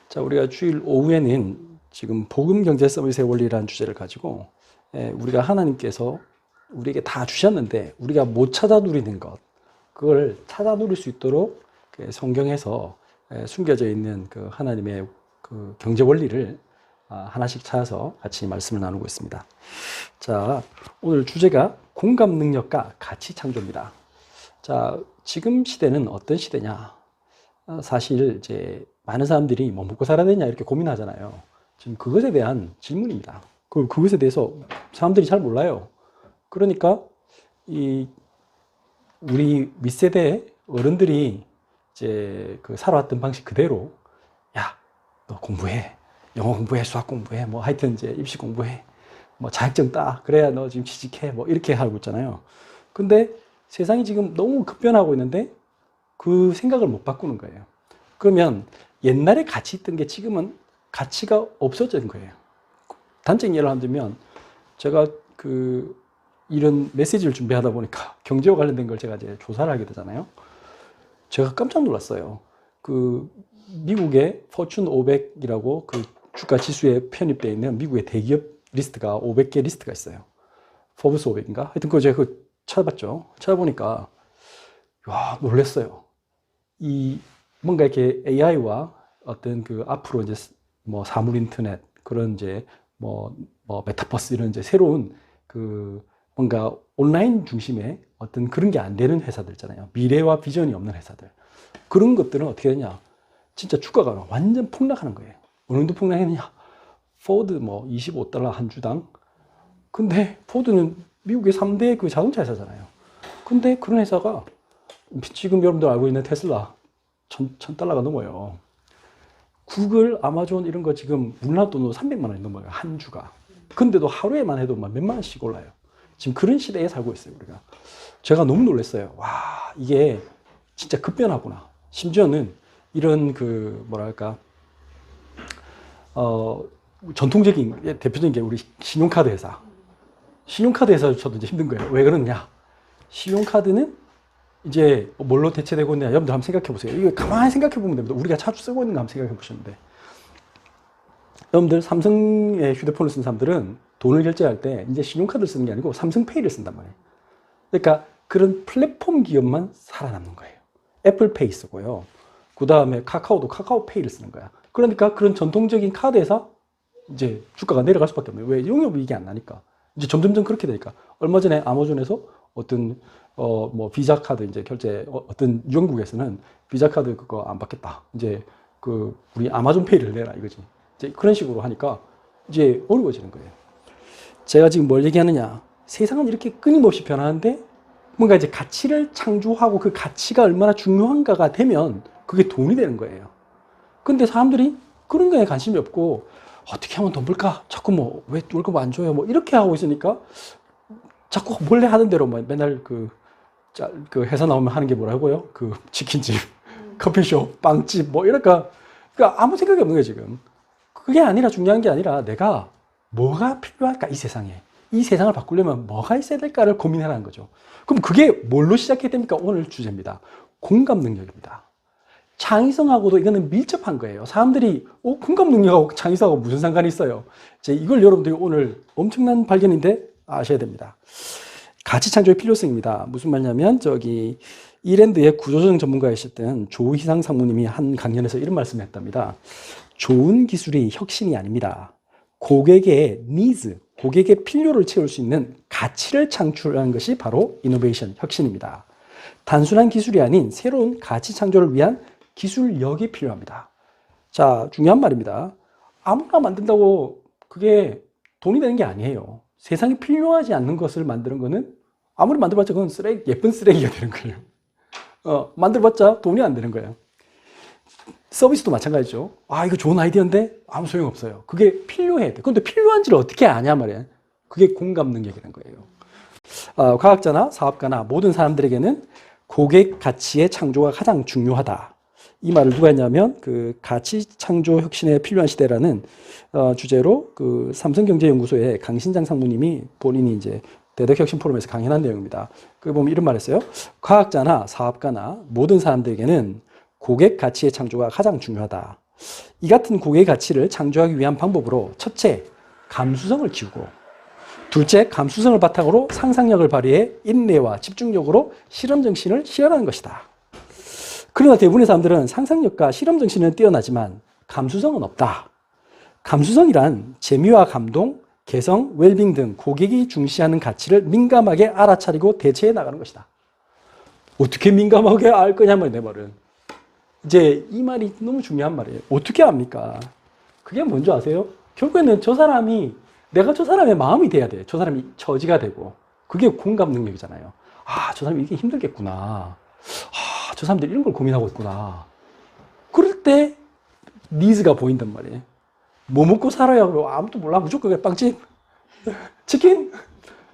자, 우리가 주일 오후에는 지금 복음 경제 서비스의 원리라는 주제를 가지고 우리가 하나님께서 우리에게 다 주셨는데 우리가 못 찾아 누리는 것, 그걸 찾아 누릴 수 있도록 성경에서 숨겨져 있는 그 하나님의 그 경제 원리를 하나씩 찾아서 같이 말씀을 나누고 있습니다. 자, 오늘 주제가 공감 능력과 가치 창조입니다. 자, 지금 시대는 어떤 시대냐? 사실 이제 많은 사람들이 뭐 먹고 살아야 되냐 이렇게 고민하잖아요. 지금 그것에 대한 질문입니다. 그것에 대해서 사람들이 잘 몰라요. 그러니까 우리 윗세대 어른들이 이제 그 살아왔던 방식 그대로, 야, 너 공부해, 영어 공부해, 수학 공부해, 뭐 하여튼 이제 입시 공부해, 뭐 자격증 따, 그래야 너 지금 취직해, 뭐 이렇게 하고 있잖아요. 근데 세상이 지금 너무 급변하고 있는데 그 생각을 못 바꾸는 거예요. 그러면 옛날에 가치 있던 게 지금은 가치가 없어진 거예요. 단적인 예를 들면, 제가 이런 메시지를 준비하다 보니까 경제와 관련된 걸 제가 이제 조사를 하게 되잖아요. 제가 깜짝 놀랐어요. 미국의 포춘 500이라고 그 주가 지수에 편입되어 있는 미국의 대기업 리스트가 500개 리스트가 있어요. 포브스 500인가? 하여튼 그거 제가 찾아봤죠. 찾아보니까, 와, 놀랐어요. 뭔가 이렇게 AI와 어떤 앞으로 이제 뭐 사물 인터넷, 그런 이제 뭐 메타버스 이런 이제 새로운 뭔가 온라인 중심의 어떤 그런 게 안 되는 회사들 있잖아요. 미래와 비전이 없는 회사들. 그런 것들은 어떻게 되냐? 진짜 주가가 완전 폭락하는 거예요. 어느 정도 폭락했느냐? 포드 뭐 $25 한 주당. 근데 포드는 미국의 3대 그 자동차 회사잖아요. 근데 그런 회사가 지금 여러분들 알고 있는 테슬라 $1,000가 넘어요. 구글, 아마존 이런 거 지금 우리나라 돈으로 300만 원이 넘어요. 한 주가. 근데도 하루에만 해도 막 몇만 원씩 올라요. 지금 그런 시대에 살고 있어요, 우리가. 제가 너무 놀랐어요. 와, 이게 진짜 급변하구나. 심지어는 이런 뭐랄까, 전통적인, 대표적인 게 우리 신용카드 회사. 신용카드 회사조차도 이제 힘든 거예요. 왜 그러느냐? 신용카드는 이제 뭘로 대체되고 있냐? 여러분들 한번 생각해 보세요. 이거 가만히 생각해 보면 됩니다. 우리가 자주 쓰고 있는 거 한번 생각해 보시는데, 여러분들 삼성의 휴대폰을 쓴 사람들은 돈을 결제할 때 이제 신용카드를 쓰는 게 아니고 삼성페이를 쓴단 말이에요. 그러니까 그런 플랫폼 기업만 살아남는 거예요. 애플페이 쓰고요. 그 다음에 카카오도 카카오페이를 쓰는 거야. 그러니까 그런 전통적인 카드에서 이제 주가가 내려갈 수밖에 없는 거예요. 왜? 용역이익이 안 나니까. 이제 점점점 그렇게 되니까. 얼마 전에 아마존에서 어떤 뭐 비자 카드 이제 결제, 어떤 영국에서는 비자 카드 그거 안 받겠다. 이제 우리 아마존 페이를 내라 이거지. 이제 그런 식으로 하니까 이제 어려워지는 거예요. 제가 지금 뭘 얘기하느냐? 세상은 이렇게 끊임없이 변하는데 뭔가 이제 가치를 창조하고 그 가치가 얼마나 중요한가가 되면 그게 돈이 되는 거예요. 근데 사람들이 그런 거에 관심이 없고, 어떻게 하면 돈 벌까? 자꾸 뭐 왜 월급 안 줘요? 뭐 이렇게 하고 있으니까 자꾸 몰래 하는 대로 뭐 맨날 회사 나오면 하는 게 뭐라고요? 치킨집, 커피숍, 빵집 뭐 이러니까 아무 생각이 없는 거예요, 지금. 그게 아니라, 중요한 게 아니라 내가 뭐가 필요할까, 이 세상에. 이 세상을 바꾸려면 뭐가 있어야 될까를 고민하라는 거죠. 그럼 그게 뭘로 시작해야 됩니까? 오늘 주제입니다. 공감 능력입니다. 창의성하고도 이거는 밀접한 거예요. 사람들이 공감 능력하고 창의성하고 무슨 상관이 있어요? 이걸 여러분들이 오늘 엄청난 발견인데 아셔야 됩니다. 가치 창조의 필요성입니다. 무슨 말이냐면, 이랜드의 구조조정 전문가이셨던 조희상 상무님이 한 강연에서 이런 말씀을 했답니다. 좋은 기술이 혁신이 아닙니다. 고객의 니즈, 고객의 필요를 채울 수 있는 가치를 창출하는 것이 바로 이노베이션, 혁신입니다. 단순한 기술이 아닌 새로운 가치 창조를 위한 기술력이 필요합니다. 자, 중요한 말입니다. 아무나 만든다고 그게 돈이 되는 게 아니에요. 세상에 필요하지 않는 것을 만드는 거는 아무리 만들어봤자 그건 예쁜 쓰레기가 되는 거예요. 만들어봤자 돈이 안 되는 거예요. 서비스도 마찬가지죠. 이거 좋은 아이디어인데 아무 소용없어요. 그게 필요해. 근데 필요한지를 어떻게 아냐 말이야. 그게 공감 능력이라는 거예요. 과학자나 사업가나 모든 사람들에게는 고객 가치의 창조가 가장 중요하다. 이 말을 누가 했냐면, 가치 창조 혁신에 필요한 시대라는 주제로 삼성경제연구소의 강신장 상무님이 본인이 이제 대덕혁신 포럼에서 강연한 내용입니다. 보면 이런 말 했어요. 과학자나 사업가나 모든 사람들에게는 고객 가치의 창조가 가장 중요하다. 이 같은 고객의 가치를 창조하기 위한 방법으로 첫째, 감수성을 키우고 둘째, 감수성을 바탕으로 상상력을 발휘해 인내와 집중력으로 실험정신을 실현하는 것이다. 그러나 대부분의 사람들은 상상력과 실험정신은 뛰어나지만 감수성은 없다. 감수성이란 재미와 감동, 개성, 웰빙 등 고객이 중시하는 가치를 민감하게 알아차리고 대처해 나가는 것이다. 어떻게 민감하게 알 거냐면 내 말은. 이제 이 말이 너무 중요한 말이에요. 어떻게 압니까? 그게 뭔지 아세요? 결국에는 저 사람이 내가 저 사람의 마음이 돼야 돼. 저 사람이 처지가 되고. 그게 공감 능력이잖아요. 아, 저 사람이 이게 힘들겠구나. 아, 저 사람들이 이런 걸 고민하고 있구나. 그럴 때 니즈가 보인단 말이에요. 뭐 먹고 살아요? 아무도 몰라. 무조건 빵집, 치킨,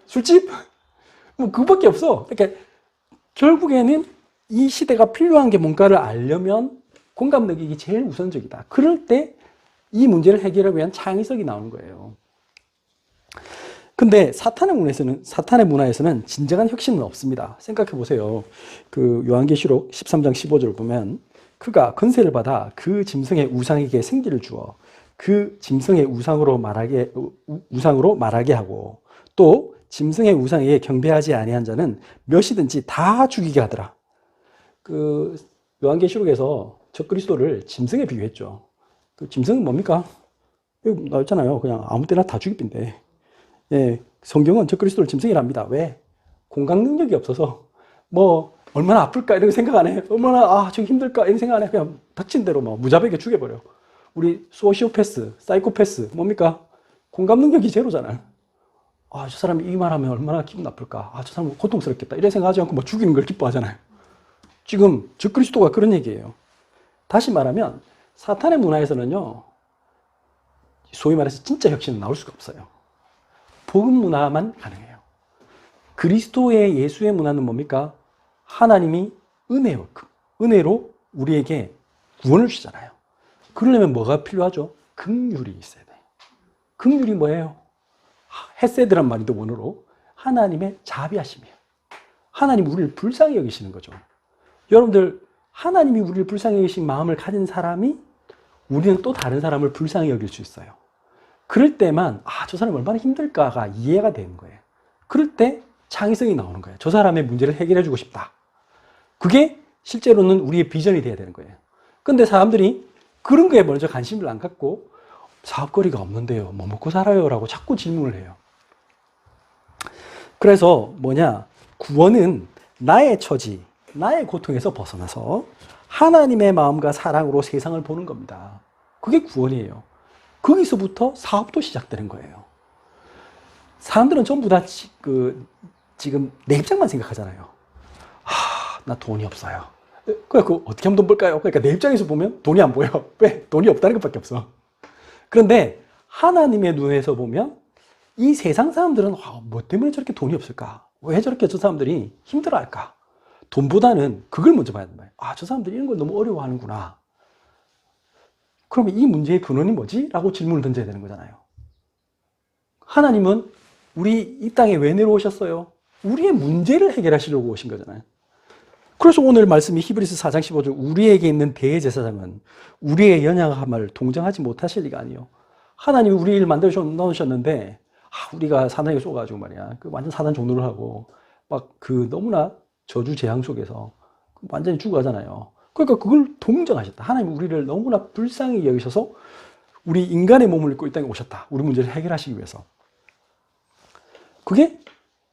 술집, 뭐 그거밖에 없어. 그러니까 결국에는 이 시대가 필요한 게 뭔가를 알려면 공감 능력이 제일 우선적이다. 그럴 때 이 문제를 해결하기 위한 창의성이 나오는 거예요. 근데 사탄의 문화에서는 진정한 혁신은 없습니다. 생각해 보세요. 그 요한계시록 13장 15절을 보면 그가 권세를 받아 그 짐승의 우상에게 생기를 주어 그 짐승의 우상으로 말하게 하고 또 짐승의 우상에게 경배하지 아니한 자는 몇이든지 다 죽이게 하더라. 그 요한계시록에서 적그리스도를 짐승에 비유했죠. 그 짐승은 뭡니까? 여기 나왔잖아요. 그냥 아무 때나 다 죽이빈데. 예, 성경은 적그리스도를 짐승이랍니다. 왜? 공감 능력이 없어서 뭐 얼마나 아플까 이런 생각 안 해. 얼마나 저기 힘들까 이런 생각 안 해. 그냥 닥친 대로 뭐 무자비하게 죽여버려. 우리 소시오패스, 사이코패스 뭡니까? 공감 능력이 제로잖아요. 저 사람이 이 말하면 얼마나 기분 나쁠까? 저 사람 고통스럽겠다. 이런 생각하지 않고 뭐 죽이는 걸 기뻐하잖아요. 지금 적그리스도가 그런 얘기예요. 다시 말하면 사탄의 문화에서는요, 소위 말해서 진짜 혁신은 나올 수가 없어요. 복음 문화만 가능해요. 그리스도의 예수의 문화는 뭡니까? 하나님이 은혜로 우리에게 구원을 주잖아요. 그러려면 뭐가 필요하죠? 긍휼이 있어야 돼요. 긍휼이 뭐예요? 헤세드란 말인데 원어로 하나님의 자비하심이에요. 하나님 우리를 불쌍히 여기시는 거죠. 여러분들 하나님이 우리를 불쌍히 여기신 마음을 가진 사람이 우리는 또 다른 사람을 불쌍히 여길 수 있어요. 그럴 때만 저 사람이 얼마나 힘들까가 이해가 되는 거예요. 그럴 때 창의성이 나오는 거예요. 저 사람의 문제를 해결해 주고 싶다. 그게 실제로는 우리의 비전이 돼야 되는 거예요. 근데 사람들이 그런 거에 먼저 관심을 안 갖고 사업거리가 없는데요. 뭐 먹고 살아요? 라고 자꾸 질문을 해요. 그래서 구원은 나의 처지, 나의 고통에서 벗어나서 하나님의 마음과 사랑으로 세상을 보는 겁니다. 그게 구원이에요. 거기서부터 사업도 시작되는 거예요. 사람들은 전부 다 지금 내 입장만 생각하잖아요. 나 돈이 없어요. 그러니까 어떻게 하면 돈 벌까요? 그러니까 내 입장에서 보면 돈이 안 보여. 왜? 돈이 없다는 것밖에 없어. 그런데 하나님의 눈에서 보면 이 세상 사람들은 뭐 때문에 저렇게 돈이 없을까? 왜 저렇게 저 사람들이 힘들어할까? 돈보다는 그걸 먼저 봐야 된다. 저 사람들이 이런 걸 너무 어려워하는구나. 그러면 이 문제의 근원이 뭐지? 라고 질문을 던져야 되는 거잖아요. 하나님은 우리 이 땅에 왜 내려오셨어요? 우리의 문제를 해결하시려고 오신 거잖아요. 그래서 오늘 말씀이 히브리서 4장 15절 우리에게 있는 대제사장은 우리의 연약함을 동정하지 못하실 리가 아니요. 하나님이 우리를 만들어 놓으셨는데 우리가 사단에게 쏘가지고 말이야. 완전 사단 종노를 하고 너무나 저주 재앙 속에서 완전히 죽어가잖아요. 그러니까 그걸 동정하셨다. 하나님 우리를 너무나 불쌍히 여기셔서 우리 인간의 몸을 입고 이 땅에 오셨다. 우리 문제를 해결하시기 위해서. 그게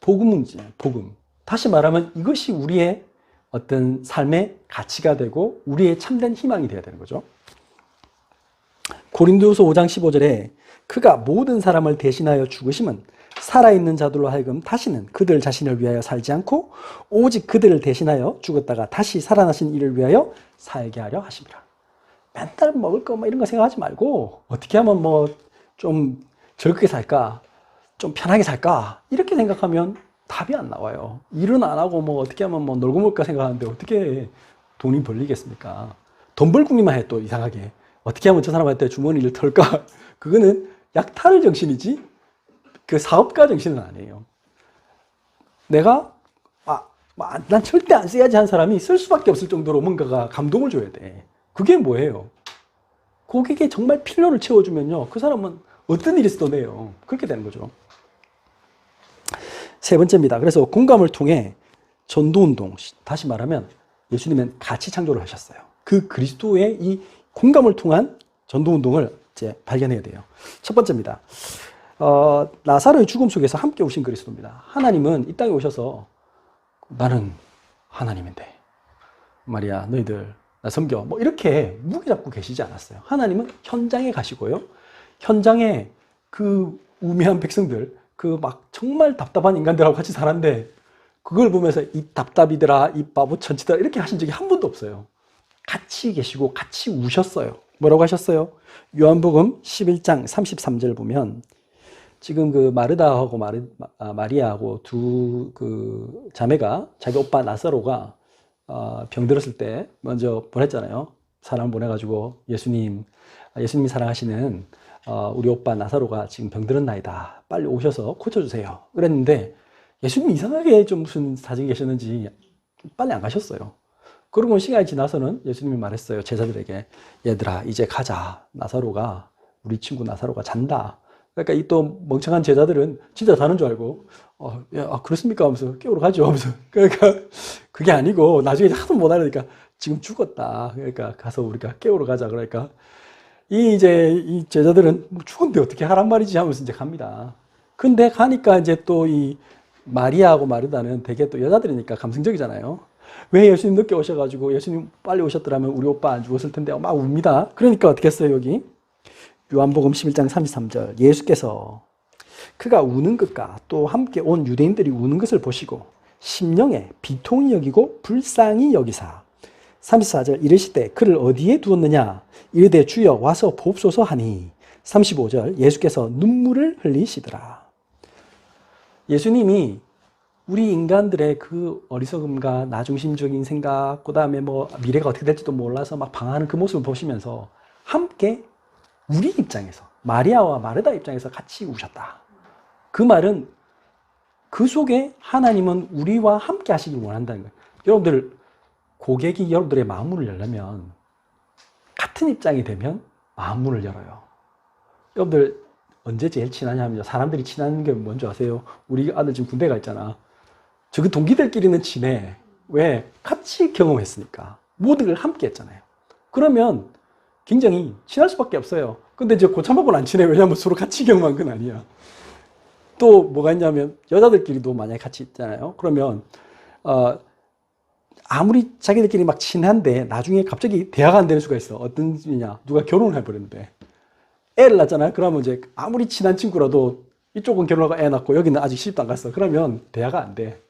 복음 문제예요. 복음. 다시 말하면 이것이 우리의 어떤 삶의 가치가 되고 우리의 참된 희망이 되어야 되는 거죠. 고린도후서 5장 15절에 그가 모든 사람을 대신하여 죽으심은 살아있는 자들로 하여금 다시는 그들 자신을 위하여 살지 않고 오직 그들을 대신하여 죽었다가 다시 살아나신 이를 위하여 살게 하려 하심이라. 맨날 먹을 거 이런 거 생각하지 말고 어떻게 하면 좀 즐겁게 살까? 좀 편하게 살까? 이렇게 생각하면 답이 안 나와요. 일은 안 하고 어떻게 하면 놀고 먹을까 생각하는데 어떻게 돈이 벌리겠습니까? 돈 벌궁리만 해 또 이상하게. 어떻게 하면 저 사람한테 주머니를 털까? 그거는 약탈 정신이지 그 사업가 정신은 아니에요. 내가 난 절대 안 써야지 한 사람이 쓸 수밖에 없을 정도로 뭔가가 감동을 줘야 돼. 그게 뭐예요? 고객의 정말 필요를 채워주면요. 그 사람은 어떤 일이 있어도 내요. 그렇게 되는 거죠. 세 번째입니다. 그래서 공감을 통해 전도운동, 다시 말하면 예수님은 가치 창조를 하셨어요. 그 그리스도의 이 공감을 통한 전도운동을 이제 발견해야 돼요. 첫 번째입니다. 나사로의 죽음 속에서 함께 오신 그리스도입니다. 하나님은 이 땅에 오셔서 나는 하나님인데 말이야 너희들 나 섬겨 뭐 이렇게 무기 잡고 계시지 않았어요. 하나님은 현장에 가시고요. 현장에 그 우매한 백성들, 그 막 정말 답답한 인간들하고 같이 살았는데 그걸 보면서 이 답답이더라, 이 바보 천치더라 이렇게 하신 적이 한 번도 없어요. 같이 계시고 같이 우셨어요. 뭐라고 하셨어요? 요한복음 11장 33절 보면 지금 그 마르다하고 마리아하고 두 그 자매가 자기 오빠 나사로가 병들었을 때 먼저 보냈잖아요. 사람을 보내가지고 예수님이 사랑하시는 우리 오빠 나사로가 지금 병들었나이다. 빨리 오셔서 고쳐주세요. 그랬는데 예수님이 이상하게 좀 무슨 사정이 계셨는지 빨리 안 가셨어요. 그러고 시간이 지나서는 예수님이 말했어요. 제자들에게 얘들아 이제 가자. 우리 친구 나사로가 잔다. 그러니까 이 또 멍청한 제자들은 진짜 자는 줄 알고 그렇습니까? 하면서 깨우러 가죠. 하면서 그러니까 그게 아니고 나중에 하도 못 알아니까 지금 죽었다. 그러니까 가서 우리가 깨우러 가자. 그러니까 이 제자들은 뭐 죽었는데 어떻게 하란 말이지 하면서 이제 갑니다. 근데 가니까 이제 또 이 마리아하고 마르다는 되게 또 여자들이니까 감성적이잖아요. 왜 예수님 늦게 오셔가지고 예수님 빨리 오셨더라면 우리 오빠 안 죽었을 텐데 막 웁니다. 그러니까 어떻게 했어요 여기? 요한복음 11장 33절 예수께서 그가 우는 것과 또 함께 온 유대인들이 우는 것을 보시고 심령에 비통히 여기고 불쌍히 여기사 34절 이르시되 그를 어디에 두었느냐 이르되 주여 와서 보옵소서 하니 35절 예수께서 눈물을 흘리시더라. 예수님이 우리 인간들의 그 어리석음과 나중심적인 생각, 그 다음에 뭐 미래가 어떻게 될지도 몰라서 막 방황하는 그 모습을 보시면서 함께 우리 입장에서 마리아와 마르다 입장에서 같이 우셨다. 그 말은 그 속에 하나님은 우리와 함께 하시길 원한다는 거예요. 여러분들 고객이 여러분들의 마음문을 열려면 같은 입장이 되면 마음문을 열어요. 여러분들 언제 제일 친하냐 하면 사람들이 친한 게 뭔지 아세요? 우리 아들 지금 군대 가 있잖아. 저그 동기들끼리는 친해. 왜? 같이 경험했으니까. 모든 걸 함께 했잖아요. 그러면 굉장히 친할 수밖에 없어요. 근데 이제 고참하고는 안 친해. 왜냐하면 서로 같이 경험한 건 아니야. 또 뭐가 있냐면 여자들끼리도 만약에 같이 있잖아요. 그러면 아무리 자기들끼리 막 친한데 나중에 갑자기 대화가 안 되는 수가 있어. 어떤 일이냐? 누가 결혼을 해버렸는데 애를 낳잖아요. 그러면 이제 아무리 친한 친구라도 이쪽은 결혼하고 애 낳고 여기는 아직 시집도 안 갔어. 그러면 대화가 안 돼.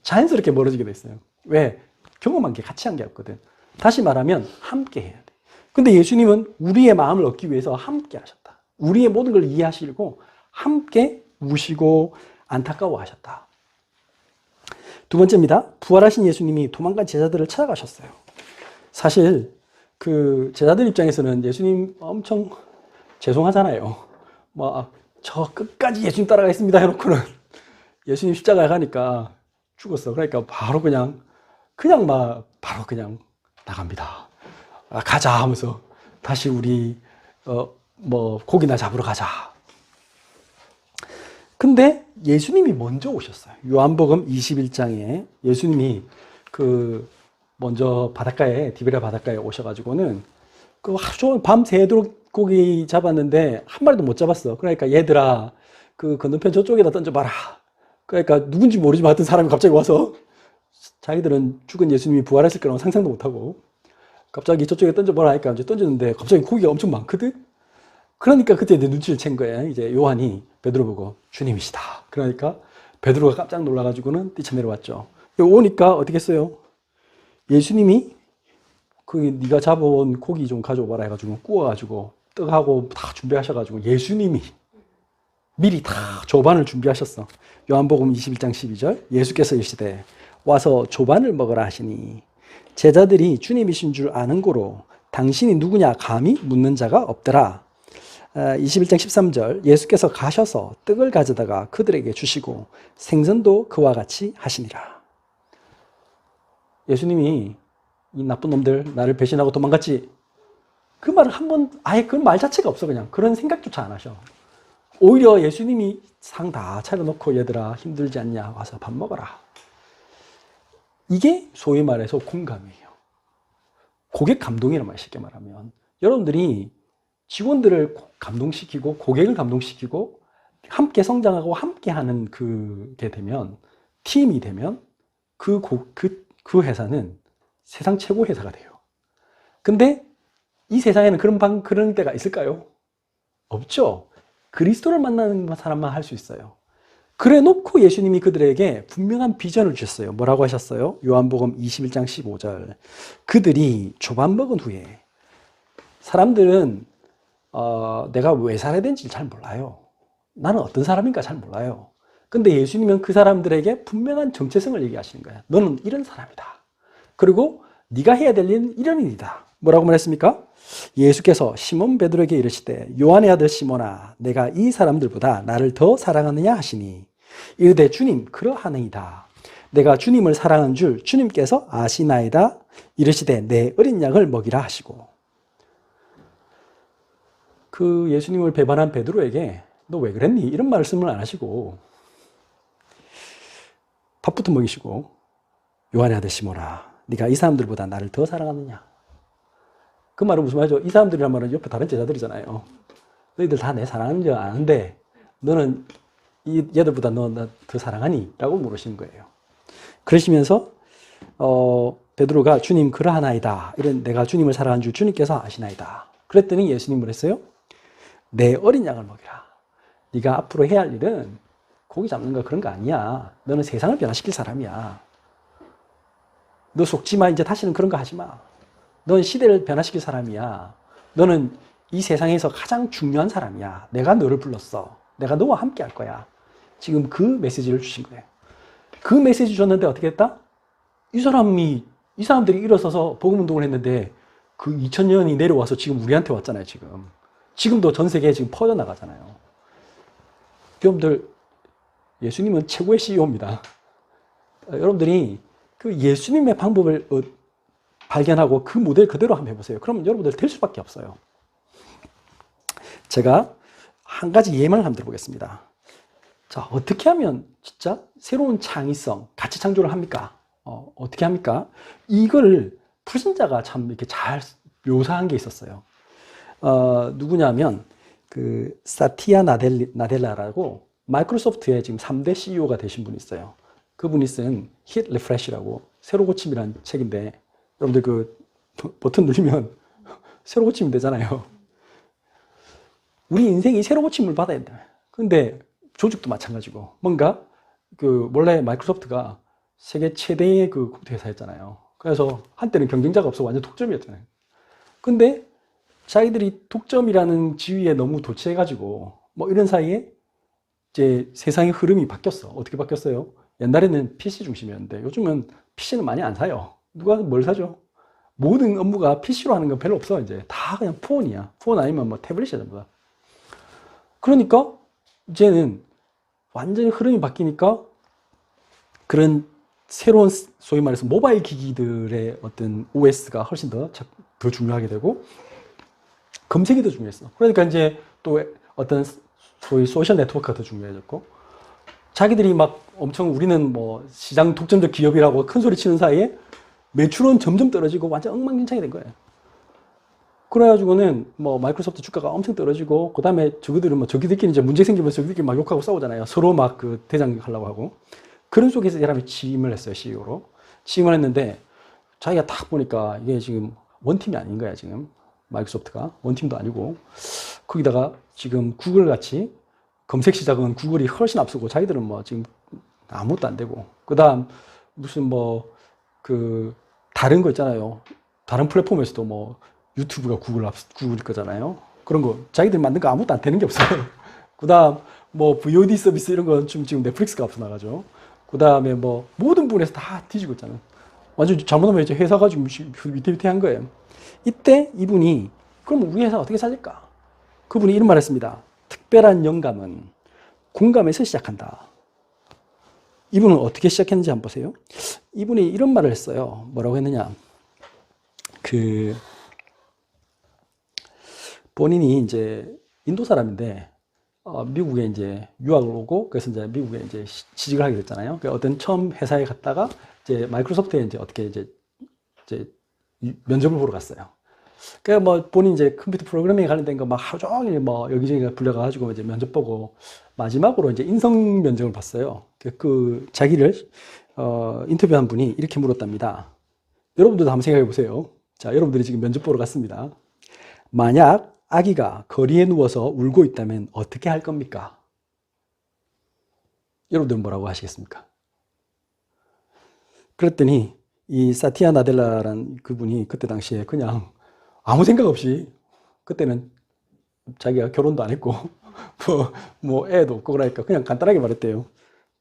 자연스럽게 멀어지게 돼 있어요. 왜? 경험한 게 같이 한 게 없거든. 다시 말하면 함께 해야 돼. 근데 예수님은 우리의 마음을 얻기 위해서 함께 하셨다. 우리의 모든 걸 이해하시고 함께 우시고 안타까워 하셨다. 두 번째입니다. 부활하신 예수님이 도망간 제자들을 찾아가셨어요. 사실 그 제자들 입장에서는 예수님 엄청 죄송하잖아요. 뭐 저 끝까지 예수님 따라가겠습니다 해놓고는 예수님 십자가에 가니까 죽었어. 그러니까 바로 그냥 바로 그냥 나갑니다. 가자 하면서 다시 우리 뭐 고기나 잡으러 가자. 근데 예수님이 먼저 오셨어요. 요한복음 21장에 예수님이 그 먼저 디베랴 바닷가에 오셔가지고는 그 하루 종일 밤새도록 고기 잡았는데 한 마리도 못 잡았어. 그러니까 얘들아 그 건너편 저쪽에다 던져봐라. 그러니까 누군지 모르지만 어떤 사람이 갑자기 와서 자기들은 죽은 예수님이 부활했을 거라고 상상도 못하고 갑자기 저쪽에 던져봐라 하니까 이제 던졌는데 갑자기 고기가 엄청 많거든? 그러니까 그때 내 눈치를 챈 거예요. 이제 요한이 베드로 보고 주님이시다. 그러니까 베드로가 깜짝 놀라가지고는 뛰쳐내려왔죠. 오니까 어떻게 했어요? 예수님이 네가 잡아온 고기 좀 가져와라 해가지고 구워가지고 떡하고 다 준비하셔가지고 예수님이 미리 다 조반을 준비하셨어. 요한복음 21장 12절 예수께서 이르시되 와서 조반을 먹으라 하시니 제자들이 주님이신 줄 아는 고로 당신이 누구냐 감히 묻는 자가 없더라. 21장 13절 예수께서 가셔서 떡을 가져다가 그들에게 주시고 생선도 그와 같이 하시니라. 예수님이 이 나쁜 놈들 나를 배신하고 도망갔지. 그 말을 아예 그 말 자체가 없어. 그냥 그런 생각조차 안 하셔. 오히려 예수님이 상 다 차려놓고 얘들아 힘들지 않냐 와서 밥 먹어라. 이게 소위 말해서 공감이에요. 고객 감동이란 말 쉽게 말하면 여러분들이 직원들을 감동시키고 고객을 감동시키고 함께 성장하고 함께 하는 그게 되면 팀이 되면 그 회사는 세상 최고 회사가 돼요. 근데 이 세상에는 그런 때가 있을까요? 없죠. 그리스도를 만나는 사람만 할 수 있어요. 그래 놓고 예수님이 그들에게 분명한 비전을 주셨어요. 뭐라고 하셨어요? 요한복음 21장 15절. 그들이 조반 먹은 후에 사람들은 내가 왜 살아야 되는지 잘 몰라요. 나는 어떤 사람인가 잘 몰라요. 근데 예수님은 그 사람들에게 분명한 정체성을 얘기하시는 거예요. 너는 이런 사람이다. 그리고 네가 해야 될 일은 이런 일이다. 뭐라고 말했습니까? 예수께서 시몬 베드로에게 이르시되 요한의 아들 시몬아 내가 이 사람들보다 나를 더 사랑하느냐 하시니 이르되 주님 그러하나이다. 내가 주님을 사랑한 줄 주님께서 아시나이다. 이르시되 내 어린 양을 먹이라 하시고 그 예수님을 배반한 베드로에게 너 왜 그랬니? 이런 말씀을 안 하시고 밥부터 먹이시고 요한의 아들 시몬아 네가 이 사람들보다 나를 더 사랑하느냐? 그 말은 무슨 말이죠? 이 사람들이란 말은 옆에 다른 제자들이잖아요. 너희들 다 내 사랑하는 줄 아는데 너는 얘들보다 너 나 더 사랑하니? 라고 물으시는 거예요. 그러시면서 베드로가 주님 그러하나이다. 이런 내가 주님을 사랑한 줄 주님께서 아시나이다. 그랬더니 예수님은 했어요. 내 어린 양을 먹이라. 네가 앞으로 해야 할 일은 고기 잡는 거 그런 거 아니야. 너는 세상을 변화시킬 사람이야. 너 속지 마. 이제 다시는 그런 거 하지 마. 넌 시대를 변화시킬 사람이야. 너는 이 세상에서 가장 중요한 사람이야. 내가 너를 불렀어. 내가 너와 함께 할 거야. 지금 그 메시지를 주신 거예요. 그 메시지 줬는데 어떻게 했다? 이 사람들이 일어서서 복음운동을 했는데 그 2000년이 내려와서 지금 우리한테 왔잖아요, 지금. 지금도 전 세계에 지금 퍼져나가잖아요. 여러분들, 예수님은 최고의 CEO입니다. 여러분들이 그 예수님의 방법을 발견하고 그 모델 그대로 한번 해보세요. 그러면 여러분들 될 수밖에 없어요. 제가 한 가지 예문을 한번 들어보겠습니다. 자, 어떻게 하면 진짜 새로운 창의성, 가치 창조를 합니까? 어떻게 합니까? 이걸 불신자가 참 이렇게 잘 묘사한 게 있었어요. 누구냐면, 그, 사티아 나델라라고 마이크로소프트의 지금 3대 CEO가 되신 분이 있어요. 그분이 쓴 Hit Refresh라고 새로 고침이라는 책인데, 여러분들 그 버튼 누르면 새로 고치면 되잖아요. 우리 인생이 새로 고침을 받아야 된다. 근데 조직도 마찬가지고, 뭔가 원래 마이크로소프트가 세계 최대의 그 컴퓨터 회사였잖아요. 그래서 한때는 경쟁자가 없어 완전 독점이었잖아요. 근데 자기들이 독점이라는 지위에 너무 도취해가지고 뭐 이런 사이에 이제 세상의 흐름이 바뀌었어. 어떻게 바뀌었어요? 옛날에는 PC 중심이었는데 요즘은 PC는 많이 안 사요. 누가 뭘 사죠? 모든 업무가 PC로 하는 건 별로 없어. 이제 다 그냥 폰이야. 폰 아니면 뭐 태블릿이야 전부 다. 그러니까 이제는 완전히 흐름이 바뀌니까 그런 새로운 소위 말해서 모바일 기기들의 어떤 OS가 훨씬 더 중요하게 되고 검색이 더 중요했어. 그러니까 이제 또 어떤 소위 소셜 네트워크가 더 중요해졌고 자기들이 막 엄청 우리는 뭐 시장 독점적 기업이라고 큰 소리 치는 사이에 매출은 점점 떨어지고 완전 엉망진창이 된 거예요. 그래가지고는 뭐 마이크로소프트 주가가 엄청 떨어지고 그 다음에 저기들끼리 이제 문제 생기면서 저기들끼리 막 욕하고 싸우잖아요. 서로 막 그 대장 하려고 하고 그런 속에서 이 사람이 취임을 했어요. CEO로 취임을 했는데 자기가 딱 보니까 이게 지금 원팀이 아닌 거야. 지금 마이크로소프트가 원팀도 아니고 거기다가 지금 구글 같이 검색 시작은 구글이 훨씬 앞서고 자기들은 뭐 지금 아무것도 안 되고 그 다음 무슨 뭐 그 다른 거 있잖아요. 다른 플랫폼에서도 뭐 유튜브가 구글 거잖아요. 그런 거 자기들 만든 거 아무것도 안 되는 게 없어요. 그 다음 뭐 VOD 서비스 이런 건 지금 넷플릭스가 앞서 나가죠. 그 다음에 뭐 모든 부분에서 다 뒤지고 있잖아요. 완전 잘못하면 이제 회사가 지금 위태위태한 거예요. 이때 이분이 그럼 우리 회사 어떻게 살릴까? 그분이 이런 말 했습니다. 특별한 영감은 공감에서 시작한다. 이분은 어떻게 시작했는지 한번 보세요. 이분이 이런 말을 했어요. 뭐라고 했느냐. 본인이 이제 인도 사람인데 미국에 이제 유학을 오고 그래서 이제 미국에 이제 취직을 하게 됐잖아요. 그 어떤 처음 회사에 갔다가 이제 마이크로소프트에 이제 어떻게 이제 면접을 보러 갔어요. 그러니까 뭐 본인 이제 컴퓨터 프로그래밍에 관련된 거 막 하루 종일 뭐 여기저기 불려가지고 이제 면접 보고 마지막으로 이제 인성 면접을 봤어요. 그 자기를 인터뷰한 분이 이렇게 물었답니다. 여러분들도 한번 생각해 보세요. 자, 여러분들이 지금 면접 보러 갔습니다. 만약 아기가 거리에 누워서 울고 있다면 어떻게 할 겁니까? 여러분들은 뭐라고 하시겠습니까? 그랬더니 이 사티아 나델라라는 그분이 그때 당시에 그냥 아무 생각 없이 그때는 자기가 결혼도 안 했고 뭐 애도 없고 그러니까 그냥 간단하게 말했대요.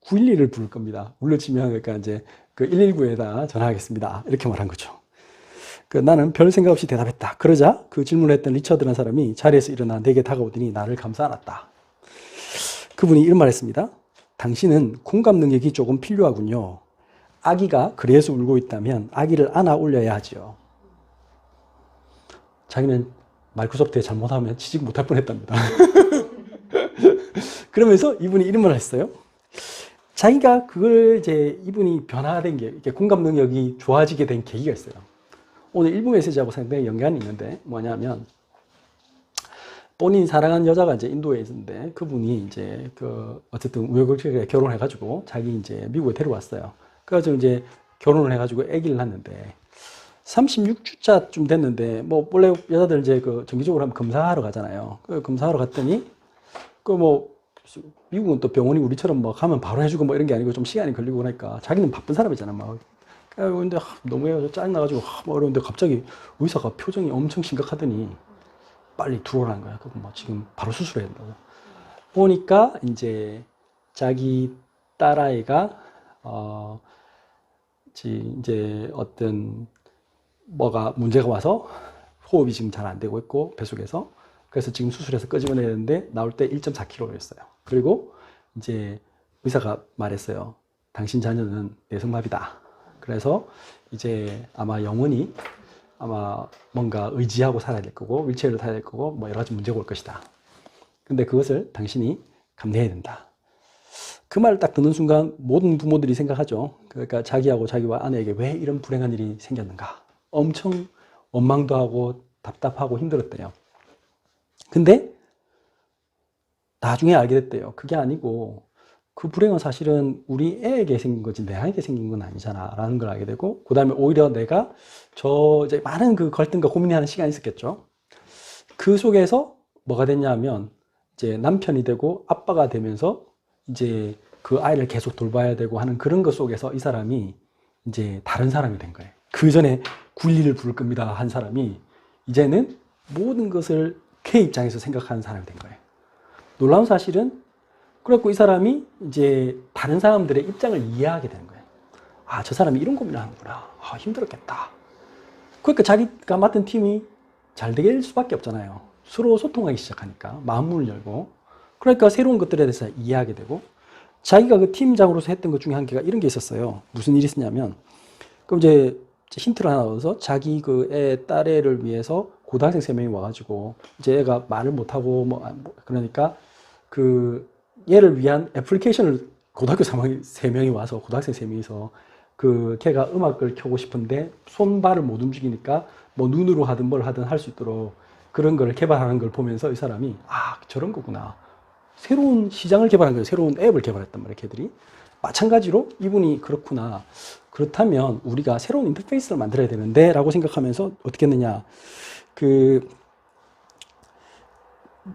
911을 부를 겁니다. 울려치면 그러니까 이제 그 119에다 전화하겠습니다. 이렇게 말한 거죠. 나는 별 생각 없이 대답했다. 그러자 그 질문을 했던 리처드라는 사람이 자리에서 일어나 내게 다가오더니 나를 감싸 안았다. 그분이 이런 말 했습니다. 당신은 공감 능력이 조금 필요하군요. 아기가 그래서 울고 있다면 아기를 안아 올려야 하죠. 자기는 마이크로소프트에 잘못하면 취직 못할 뻔했답니다. 그러면서 이분이 이런 말을 했어요. 자기가 그걸 이제 이분이 변화된 게 공감 능력이 좋아지게 된 계기가 있어요. 오늘 일부 메시지하고 상당히 연관이 있는데 뭐냐면 본인이 사랑하는 여자가 이제 인도에 있는데 그분이 이제 어쨌든 우여곡절에 결혼해가지고 자기 이제 미국에 데려왔어요. 그래가지고 이제 결혼을 해가지고 아기를 낳는데 36주차쯤 됐는데 뭐 원래 여자들 이제 정기적으로 하면 검사하러 가잖아요. 검사하러 갔더니 미국은 또 병원이 우리처럼 뭐 가면 바로 해주고 뭐 이런 게 아니고 좀 시간이 걸리고 그러니까 자기는 바쁜 사람이잖아 막. 근데 너무 짜증나가지고 뭐 이러는데 갑자기 의사가 표정이 엄청 심각하더니 빨리 들어오라는 거야. 뭐 지금 바로 수술해야 된다고. 보니까 이제 자기 딸아이가 이제 어떤 뭐가 문제가 와서 호흡이 지금 잘 안 되고 있고 뱃속에서 그래서 지금 수술해서 끄집어내야 되는데 나올 때 1.4kg였어요. 그리고 이제 의사가 말했어요. 당신 자녀는 내성마비다. 그래서 이제 아마 영원히 아마 뭔가 의지하고 살아야 될 거고 휠체어를 타야 될 거고 뭐 여러 가지 문제가 올 것이다. 근데 그것을 당신이 감내해야 된다. 그 말을 딱 듣는 순간 모든 부모들이 생각하죠. 그러니까 자기하고 자기와 아내에게 왜 이런 불행한 일이 생겼는가. 엄청 원망도 하고 답답하고 힘들었대요. 근데 나중에 알게 됐대요. 그게 아니고 그 불행은 사실은 우리 애에게 생긴 거지 내에게 생긴 건 아니잖아 라는 걸 알게 되고 그 다음에 오히려 내가 이제 많은 그 갈등과 고민하는 시간이 있었겠죠. 그 속에서 뭐가 됐냐면 이제 남편이 되고 아빠가 되면서 이제 그 아이를 계속 돌봐야 되고 하는 그런 것 속에서 이 사람이 이제 다른 사람이 된 거예요. 그 전에 911을 부를 겁니다 한 사람이 이제는 모든 것을 걔 입장에서 생각하는 사람이 된 거예요. 놀라운 사실은 그래갖고 이 사람이 이제 다른 사람들의 입장을 이해하게 되는 거예요. 아, 저 사람이 이런 고민을 하는구나. 아, 힘들었겠다. 그러니까 자기가 맡은 팀이 잘 될 수밖에 없잖아요. 서로 소통하기 시작하니까 마음문을 열고 그러니까 새로운 것들에 대해서 이해하게 되고 자기가 그 팀장으로서 했던 것 중에 한 개가 이런 게 있었어요. 무슨 일이 있었냐면 그럼 이제 힌트를 하나 얻어서 자기 딸애를 위해서 고등학생 3명이 와가지고 이제 애가 말을 못하고 그러니까 얘를 위한 애플리케이션을 고등학교 3명이 와서 고등학생 3명이서 걔가 음악을 켜고 싶은데 손발을 못 움직이니까 뭐 눈으로 하든 뭘 하든 할 수 있도록 그런 걸 개발하는 걸 보면서 이 사람이 아 저런 거구나. 새로운 시장을 개발한 거예요. 새로운 앱을 개발했단 말이에요. 걔들이. 마찬가지로 이분이 그렇구나. 그렇다면 우리가 새로운 인터페이스를 만들어야 되는데 라고 생각하면서 어떻게 했느냐.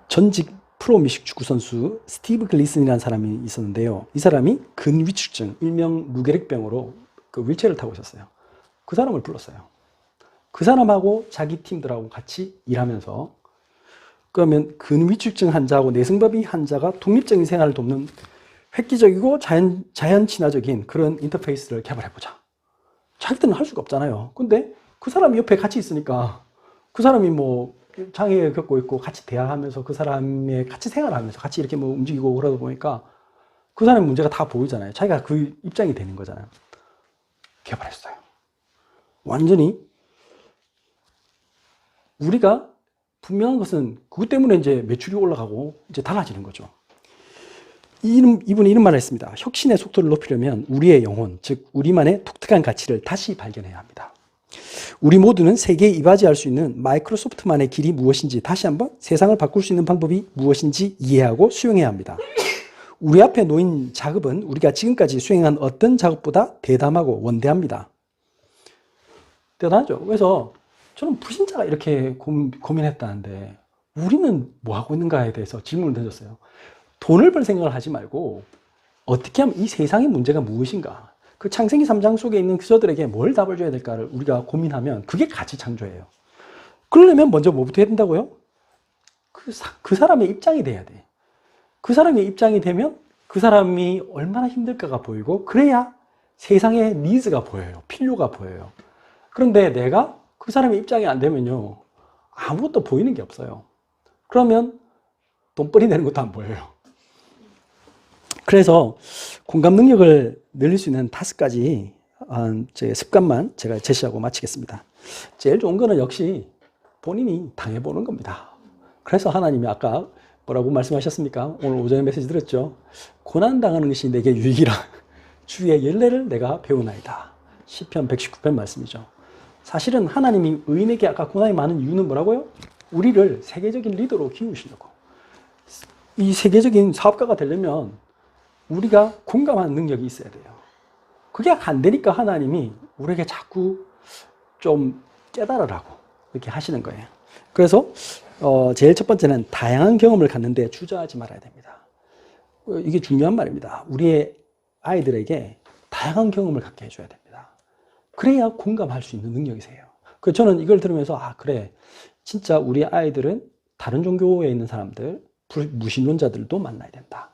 전직 프로 미식 축구 선수 스티브 글리슨이라는 사람이 있었는데요. 이 사람이 근위축증, 일명 루게릭병으로 휠체어를 타고 있었어요. 그 사람을 불렀어요. 그 사람하고 자기 팀들하고 같이 일하면서 그러면 근위축증 환자하고 내성마비 환자가 독립적인 생활을 돕는 획기적이고 자연 친화적인 그런 인터페이스를 개발해보자. 자기들은 할 수가 없잖아요. 근데 그 사람이 옆에 같이 있으니까 그 사람이 뭐 장애를 겪고 있고 같이 대화하면서 그 사람의 같이 생활하면서 같이 이렇게 뭐 움직이고 그러다 보니까 그 사람의 문제가 다 보이잖아요. 자기가 그 입장이 되는 거잖아요. 개발했어요. 완전히 우리가 분명한 것은 그것 때문에 이제 매출이 올라가고 이제 달라지는 거죠. 이분이 이런 말을 했습니다. 혁신의 속도를 높이려면 우리의 영혼, 즉 우리만의 독특한 가치를 다시 발견해야 합니다. 우리 모두는 세계에 이바지할 수 있는 마이크로소프트만의 길이 무엇인지 다시 한번 세상을 바꿀 수 있는 방법이 무엇인지 이해하고 수용해야 합니다. 우리 앞에 놓인 작업은 우리가 지금까지 수행한 어떤 작업보다 대담하고 원대합니다. 대단하죠. 그래서 저는 불신자가 이렇게 고민했다는데 우리는 뭐 하고 있는가에 대해서 질문을 던졌어요. 돈을 벌 생각을 하지 말고 어떻게 하면 이 세상의 문제가 무엇인가, 그 창세기 3장 속에 있는 그저들에게 뭘 답을 줘야 될까를 우리가 고민하면 그게 가치 창조예요. 그러려면 먼저 뭐부터 해야 된다고요? 그 사람의 입장이 돼야 돼. 그 사람의 입장이 되면 그 사람이 얼마나 힘들까가 보이고, 그래야 세상의 니즈가 보여요. 필요가 보여요. 그런데 내가 그 사람의 입장이 안 되면요, 아무것도 보이는 게 없어요. 그러면 돈벌이 되는 것도 안 보여요. 그래서 공감 능력을 늘릴 수 있는 5가지 습관만 제가 제시하고 마치겠습니다. 제일 좋은 거는 역시 본인이 당해보는 겁니다. 그래서 하나님이 아까 뭐라고 말씀하셨습니까? 오늘 오전에 메시지 들었죠? 고난당하는 것이 내게 유익이라 주의 열례를 내가 배우나이다. 시편 119편 말씀이죠. 사실은 하나님이 의인에게 아까 고난이 많은 이유는 뭐라고요? 우리를 세계적인 리더로 키우시려고. 이 세계적인 사업가가 되려면 우리가 공감하는 능력이 있어야 돼요. 그게 안 되니까 하나님이 우리에게 자꾸 좀 깨달으라고 이렇게 하시는 거예요. 그래서 제일 첫 번째는 다양한 경험을 갖는데 주저하지 말아야 됩니다. 이게 중요한 말입니다. 우리의 아이들에게 다양한 경험을 갖게 해줘야 됩니다. 그래야 공감할 수 있는 능력이 생겨요. 그래서 저는 이걸 들으면서 그래, 진짜 우리 아이들은 다른 종교에 있는 사람들, 무신론자들도 만나야 된다.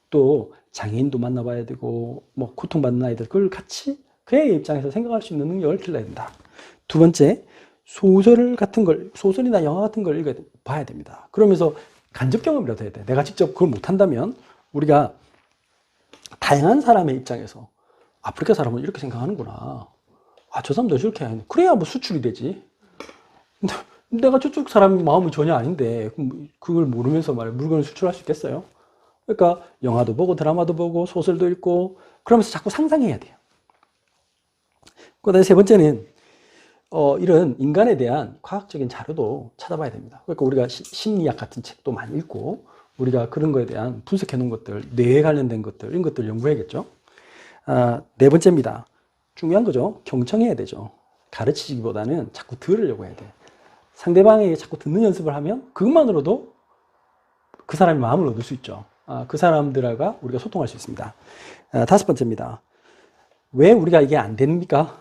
또 장애인도 만나봐야 되고, 뭐 고통받는 아이들, 그걸 같이 그의 입장에서 생각할 수 있는 능력을 길러야 된다. 두 번째, 소설 같은 걸, 소설이나 영화 같은 걸 읽어봐야 됩니다. 그러면서 간접 경험이라도 해야 돼. 내가 직접 그걸 못한다면 우리가 다양한 사람의 입장에서 아프리카 사람은 이렇게 생각하는구나. 저 사람도 저렇게 하네. 그래야 뭐 수출이 되지. 내가 저쪽 사람 마음이 전혀 아닌데 그걸 모르면서 물건을 수출할 수 있겠어요? 그러니까 영화도 보고 드라마도 보고 소설도 읽고 그러면서 자꾸 상상해야 돼요. 그다음에 세 번째는 이런 인간에 대한 과학적인 자료도 찾아봐야 됩니다. 그러니까 우리가 심리학 같은 책도 많이 읽고 우리가 그런 거에 대한 분석해 놓은 것들, 뇌에 관련된 것들, 이런 것들 연구해야겠죠. 네 번째입니다. 중요한 거죠. 경청해야 되죠. 가르치기보다는 자꾸 들으려고 해야 돼. 상대방에게 자꾸 듣는 연습을 하면 그것만으로도 그 사람의 마음을 얻을 수 있죠. 그 사람들과 우리가 소통할 수 있습니다. 다섯 번째입니다. 왜 우리가 이게 안 됩니까?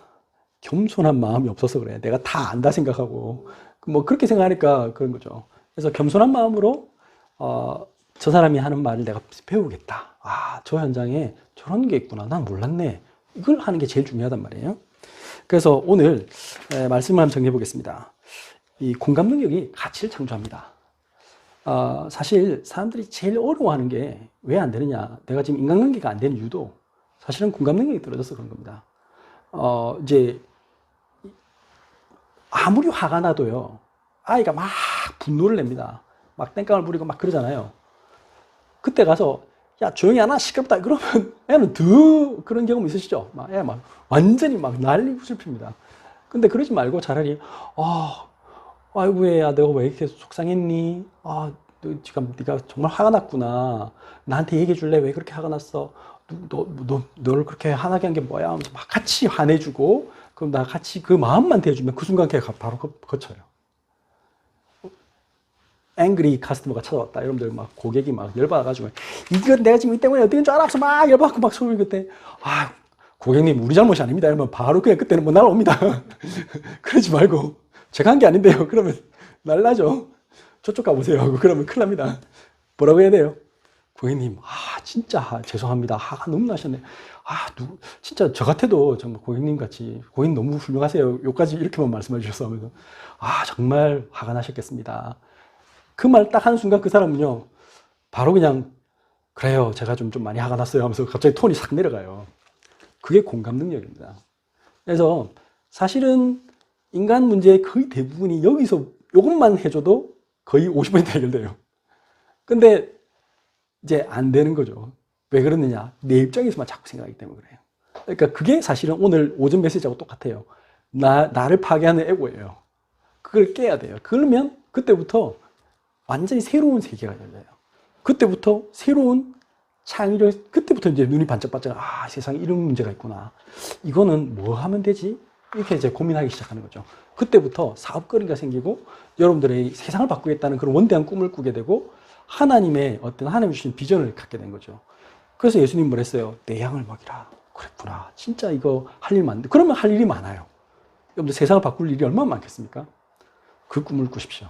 겸손한 마음이 없어서 그래. 내가 다 안다 생각하고 뭐 그렇게 생각하니까 그런 거죠. 그래서 겸손한 마음으로 저 사람이 하는 말을 내가 배우겠다. 저 현장에 저런 게 있구나. 난 몰랐네. 이걸 하는 게 제일 중요하단 말이에요. 그래서 오늘 말씀을 한번 정리해 보겠습니다. 이 공감 능력이 가치를 창조합니다. 사실 사람들이 제일 어려워하는 게 왜 안 되느냐. 내가 지금 인간관계가 안 되는 이유도 사실은 공감 능력이 떨어져서 그런 겁니다. 이제 아무리 화가 나도요, 아이가 막 분노를 냅니다. 막 땡깡을 부리고 막 그러잖아요. 그때 가서 야 조용히 하나 시끄럽다 그러면 애는 더 그런 경험 있으시죠? 애 막 완전히 막 난리 슬픕니다. 근데 그러지 말고 차라리 아이고 애야 내가 왜 이렇게 속상했니? 너 지금 네가 정말 화가 났구나. 나한테 얘기해 줄래? 왜 그렇게 화가 났어? 너를 그렇게 화나게 한 게 뭐야? 하면서 막 같이 화내주고, 그럼 나 같이 그 마음만 대해주면 그 순간 걔가 바로 거쳐요. 앵그리 카스터머가 찾아왔다. 여러분들 막 고객이 막 열받아가지고, 이거 내가 지금 이 때문에 어떻게 된 줄 알았어? 막 열받고 막 소리 그때, 고객님 우리 잘못이 아닙니다. 이러면 바로 그냥 그때는 뭐 날아옵니다. 그러지 말고, 제가 한 게 아닌데요. 그러면 날라죠. 저쪽 가보세요 하고 그러면 큰일 납니다. 뭐라고 해야 돼요? 고객님, 진짜 죄송합니다. 화가 너무 나셨네. 진짜 저 같아도 정말 고객님 같이, 고객님 너무 훌륭하세요. 요까지 이렇게만 말씀해 주셔서 하면서, 정말 화가 나셨겠습니다. 그 말 딱 하는 순간 그 사람은요, 바로 그냥, 그래요. 제가 좀 많이 화가 났어요 하면서 갑자기 톤이 싹 내려가요. 그게 공감 능력입니다. 그래서 사실은 인간 문제의 거의 대부분이 여기서 요것만 해줘도 거의 50% 해결돼요. 근데 이제 안 되는 거죠. 왜 그러느냐? 내 입장에서만 자꾸 생각하기 때문에 그래요. 그러니까 그게 사실은 오늘 오전 메시지하고 똑같아요. 나를 파괴하는 에고예요. 그걸 깨야 돼요. 그러면 그때부터 완전히 새로운 세계가 열려요. 그때부터 새로운 창의를, 그때부터 이제 눈이 반짝반짝, 아, 세상에 이런 문제가 있구나. 이거는 뭐 하면 되지? 이렇게 이제 고민하기 시작하는 거죠. 그때부터 사업거리가 생기고, 여러분들의 세상을 바꾸겠다는 그런 원대한 꿈을 꾸게 되고, 하나님의 어떤 하나님 주신 비전을 갖게 된 거죠. 그래서 예수님 뭐랬어요? 내 양을 먹이라. 그랬구나. 진짜 이거 할 일 많은데. 그러면 할 일이 많아요. 여러분들 세상을 바꿀 일이 얼마나 많겠습니까? 그 꿈을 꾸십시오.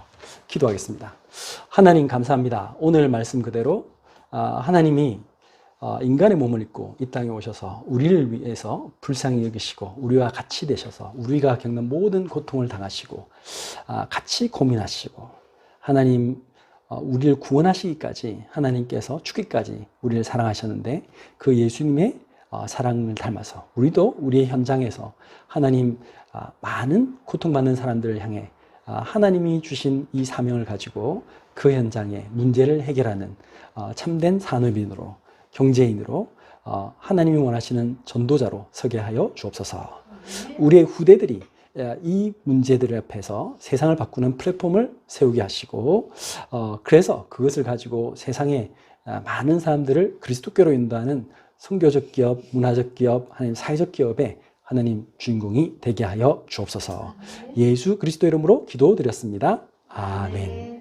기도하겠습니다. 하나님 감사합니다. 오늘 말씀 그대로 하나님이 인간의 몸을 입고 이 땅에 오셔서 우리를 위해서 불쌍히 여기시고 우리와 같이 되셔서 우리가 겪는 모든 고통을 당하시고 같이 고민하시고 하나님 우리를 구원하시기까지 하나님께서 죽기까지 우리를 사랑하셨는데 그 예수님의 사랑을 닮아서 우리도 우리의 현장에서 하나님 많은 고통받는 사람들을 향해 하나님이 주신 이 사명을 가지고 그 현장에 문제를 해결하는 참된 산업인으로 경제인으로 하나님이 원하시는 전도자로 서게 하여 주옵소서. 우리의 후대들이 이 문제들 앞에서 세상을 바꾸는 플랫폼을 세우게 하시고 그래서 그것을 가지고 세상에 많은 사람들을 그리스도께로 인도하는 선교적 기업, 문화적 기업, 하나님 사회적 기업의 하나님 주인공이 되게 하여 주옵소서. 예수 그리스도 이름으로 기도드렸습니다. 아멘.